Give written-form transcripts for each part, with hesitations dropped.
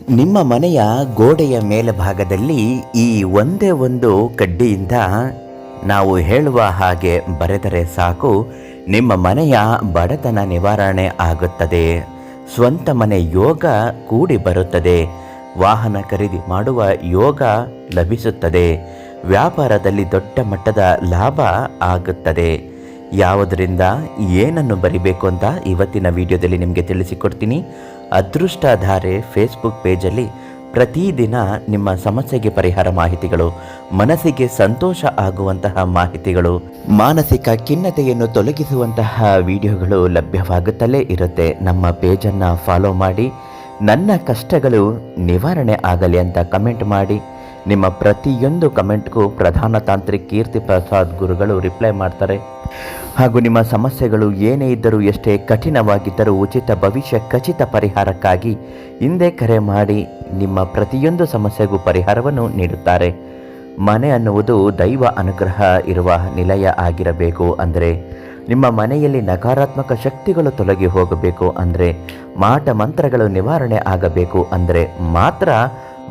ನಿಮ್ಮ ಮನೆಯ ಗೋಡೆಯ ಮೇಲ್ಭಾಗದಲ್ಲಿ ಈ ಒಂದೇ ಒಂದು ಕಡ್ಡಿಯಿಂದ ನಾವು ಹೇಳುವ ಹಾಗೆ ಬರೆದರೆ ಸಾಕು, ನಿಮ್ಮ ಮನೆಯ ಬಡತನ ನಿವಾರಣೆ ಆಗುತ್ತದೆ, ಸ್ವಂತ ಮನೆ ಯೋಗ ಕೂಡಿ ಬರುತ್ತದೆ, ವಾಹನ ಖರೀದಿ ಮಾಡುವ ಯೋಗ ಲಭಿಸುತ್ತದೆ, ವ್ಯಾಪಾರದಲ್ಲಿ ದೊಡ್ಡ ಮಟ್ಟದ ಲಾಭ ಆಗುತ್ತದೆ. ಯಾವುದರಿಂದ ಏನನ್ನು ಬರಿಬೇಕು ಅಂತ ಇವತ್ತಿನ ವಿಡಿಯೋದಲ್ಲಿ ನಿಮಗೆ ತಿಳಿಸಿಕೊಡ್ತೀನಿ. ಅದೃಷ್ಟಧಾರೆ ಫೇಸ್ಬುಕ್ ಪೇಜಲ್ಲಿ ಪ್ರತಿದಿನ ನಿಮ್ಮ ಸಮಸ್ಯೆಗೆ ಪರಿಹಾರ ಮಾಹಿತಿಗಳು, ಮನಸ್ಸಿಗೆ ಸಂತೋಷ ಆಗುವಂತಹ ಮಾಹಿತಿಗಳು, ಮಾನಸಿಕ ಖಿನ್ನತೆಯನ್ನು ತೊಲಗಿಸುವಂತಹ ವಿಡಿಯೋಗಳು ಲಭ್ಯವಾಗುತ್ತಲೇ ಇರುತ್ತೆ. ನಮ್ಮ ಪೇಜನ್ನು ಫಾಲೋ ಮಾಡಿ, ನನ್ನ ಕಷ್ಟಗಳು ನಿವಾರಣೆ ಆಗಲಿ ಅಂತ ಕಮೆಂಟ್ ಮಾಡಿ. ನಿಮ್ಮ ಪ್ರತಿಯೊಂದು ಕಮೆಂಟ್ಗೂ ಪ್ರಧಾನ ತಾಂತ್ರಿಕ್ ಕೀರ್ತಿ ಪ್ರಸಾದ್ ಗುರುಗಳು ರಿಪ್ಲೈ ಮಾಡ್ತಾರೆ. ಹಾಗೂ ನಿಮ್ಮ ಸಮಸ್ಯೆಗಳು ಏನೇ ಇದ್ದರೂ, ಎಷ್ಟೇ ಕಠಿಣವಾಗಿದ್ದರೂ ಉಚಿತ ಭವಿಷ್ಯ ಖಚಿತ ಪರಿಹಾರಕ್ಕಾಗಿ ಹಿಂದೆ ಕರೆ ಮಾಡಿ ನಿಮ್ಮ ಪ್ರತಿಯೊಂದು ಸಮಸ್ಯೆಗೂ ಪರಿಹಾರವನ್ನು ನೀಡುತ್ತಾರೆ. ಮನೆ ಅನ್ನುವುದು ದೈವ ಅನುಗ್ರಹ ಇರುವ ನಿಲಯ ಆಗಿರಬೇಕು. ಅಂದರೆ ನಿಮ್ಮ ಮನೆಯಲ್ಲಿ ನಕಾರಾತ್ಮಕ ಶಕ್ತಿಗಳು ತೊಲಗಿ ಹೋಗಬೇಕು ಅಂದರೆ, ಮಾಟ ಮಂತ್ರಗಳು ನಿವಾರಣೆ ಆಗಬೇಕು ಅಂದರೆ ಮಾತ್ರ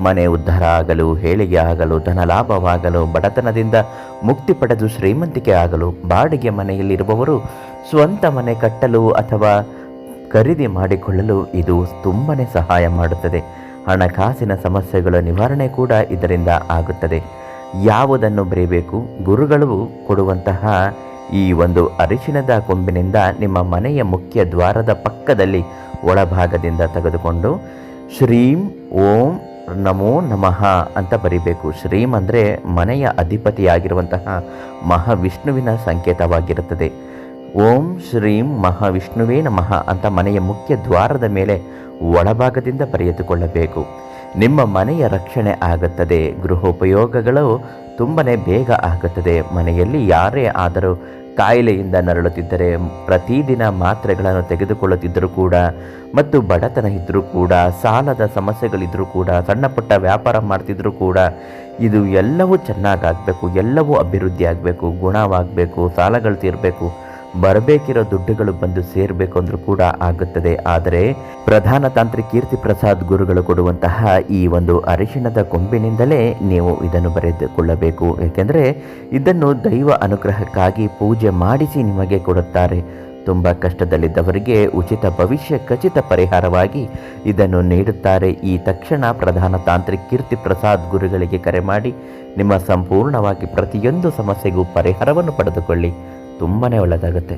ಮನೆ ಉದ್ಧಾರ ಆಗಲು, ಏಳಿಗೆ ಆಗಲು, ಧನ ಲಾಭವಾಗಲು, ಬಡತನದಿಂದ ಮುಕ್ತಿ ಪಡೆದು ಶ್ರೀಮಂತಿಕೆ ಆಗಲು, ಬಾಡಿಗೆ ಮನೆಯಲ್ಲಿರುವವರು ಸ್ವಂತ ಮನೆ ಕಟ್ಟಲು ಅಥವಾ ಖರೀದಿ ಮಾಡಿಕೊಳ್ಳಲು ಇದು ತುಂಬನೇ ಸಹಾಯ ಮಾಡುತ್ತದೆ. ಹಣಕಾಸಿನ ಸಮಸ್ಯೆಗಳ ನಿವಾರಣೆ ಕೂಡ ಇದರಿಂದ ಆಗುತ್ತದೆ. ಯಾವುದನ್ನು ಬರೆಯಬೇಕು? ಗುರುಗಳು ಕೊಡುವಂತಹ ಈ ಒಂದು ಅರಿಶಿಣದ ಕೊಂಬಿನಿಂದ ನಿಮ್ಮ ಮನೆಯ ಮುಖ್ಯ ದ್ವಾರದ ಪಕ್ಕದಲ್ಲಿ ಒಳಭಾಗದಿಂದ ತೆಗೆದುಕೊಂಡು ಶ್ರೀಂ ಓಂ ನಮೋ ನಮಃ ಅಂತ ಬರಿಬೇಕು. ಶ್ರೀಂ ಅಂದರೆ ಮನೆಯ ಅಧಿಪತಿಯಾಗಿರುವಂತಹ ಮಹಾವಿಷ್ಣುವಿನ ಸಂಕೇತವಾಗಿರುತ್ತದೆ. ಓಂ ಶ್ರೀಂ ಮಹಾವಿಷ್ಣುವೇ ನಮಃ ಅಂತ ಮನೆಯ ಮುಖ್ಯ ದ್ವಾರದ ಮೇಲೆ ಒಳಭಾಗದಿಂದ ಬರೆದುಕೊಳ್ಳಬೇಕು. ನಿಮ್ಮ ಮನೆಯ ರಕ್ಷಣೆ ಆಗುತ್ತದೆ. ಗೃಹೋಪಯೋಗಗಳು ತುಂಬನೇ ಬೇಗ ಆಗುತ್ತದೆ. ಮನೆಯಲ್ಲಿ ಯಾರೇ ಆದರೂ ಕಾಯಿಲೆಯಿಂದ ನರಳುತ್ತಿದ್ದರೆ, ಪ್ರತಿದಿನ ಮಾತ್ರೆಗಳನ್ನು ತೆಗೆದುಕೊಳ್ಳುತ್ತಿದ್ದರೂ ಕೂಡ, ಮತ್ತು ಬಡತನ ಇದ್ದರೂ ಕೂಡ, ಸಾಲದ ಸಮಸ್ಯೆಗಳಿದ್ದರೂ ಕೂಡ, ಸಣ್ಣ ಪುಟ್ಟ ವ್ಯಾಪಾರ ಮಾಡ್ತಿದ್ರೂ ಕೂಡ, ಇದು ಎಲ್ಲವೂ ಚೆನ್ನಾಗಾಗಬೇಕು, ಎಲ್ಲವೂ ಅಭಿವೃದ್ಧಿ ಆಗಬೇಕು, ಗುಣವಾಗಬೇಕು, ಸಾಲಗಳು ತೀರಬೇಕು, ಬರಬೇಕಿರೋ ದುಡ್ಡುಗಳು ಬಂದು ಸೇರಬೇಕು ಅಂದರೂ ಕೂಡ ಆಗುತ್ತದೆ. ಆದರೆ ಪ್ರಧಾನ ತಾಂತ್ರಿಕ್ ಕೀರ್ತಿ ಪ್ರಸಾದ್ ಗುರುಗಳು ಕೊಡುವಂತಹ ಈ ಒಂದು ಅರಿಶಿಣದ ಕೊಂಬಿನಿಂದಲೇ ನೀವು ಇದನ್ನು ಬರೆದುಕೊಳ್ಳಬೇಕು. ಏಕೆಂದರೆ ಇದನ್ನು ದೈವ ಅನುಗ್ರಹಕ್ಕಾಗಿ ಪೂಜೆ ಮಾಡಿಸಿ ನಿಮಗೆ ಕೊಡುತ್ತಾರೆ. ತುಂಬ ಕಷ್ಟದಲ್ಲಿದ್ದವರಿಗೆ ಉಚಿತ ಭವಿಷ್ಯ ಖಚಿತ ಪರಿಹಾರವಾಗಿ ಇದನ್ನು ನೀಡುತ್ತಾರೆ. ಈ ತಕ್ಷಣ ಪ್ರಧಾನ ತಾಂತ್ರಿಕ್ ಕೀರ್ತಿ ಪ್ರಸಾದ್ ಗುರುಗಳಿಗೆ ಕರೆ ಮಾಡಿ ನಿಮ್ಮ ಸಂಪೂರ್ಣವಾಗಿ ಪ್ರತಿಯೊಂದು ಸಮಸ್ಯೆಗೂ ಪರಿಹಾರವನ್ನು ಪಡೆದುಕೊಳ್ಳಿ. ತುಂಬಾ ಒಳ್ಳೆಯದಾಗುತ್ತೆ.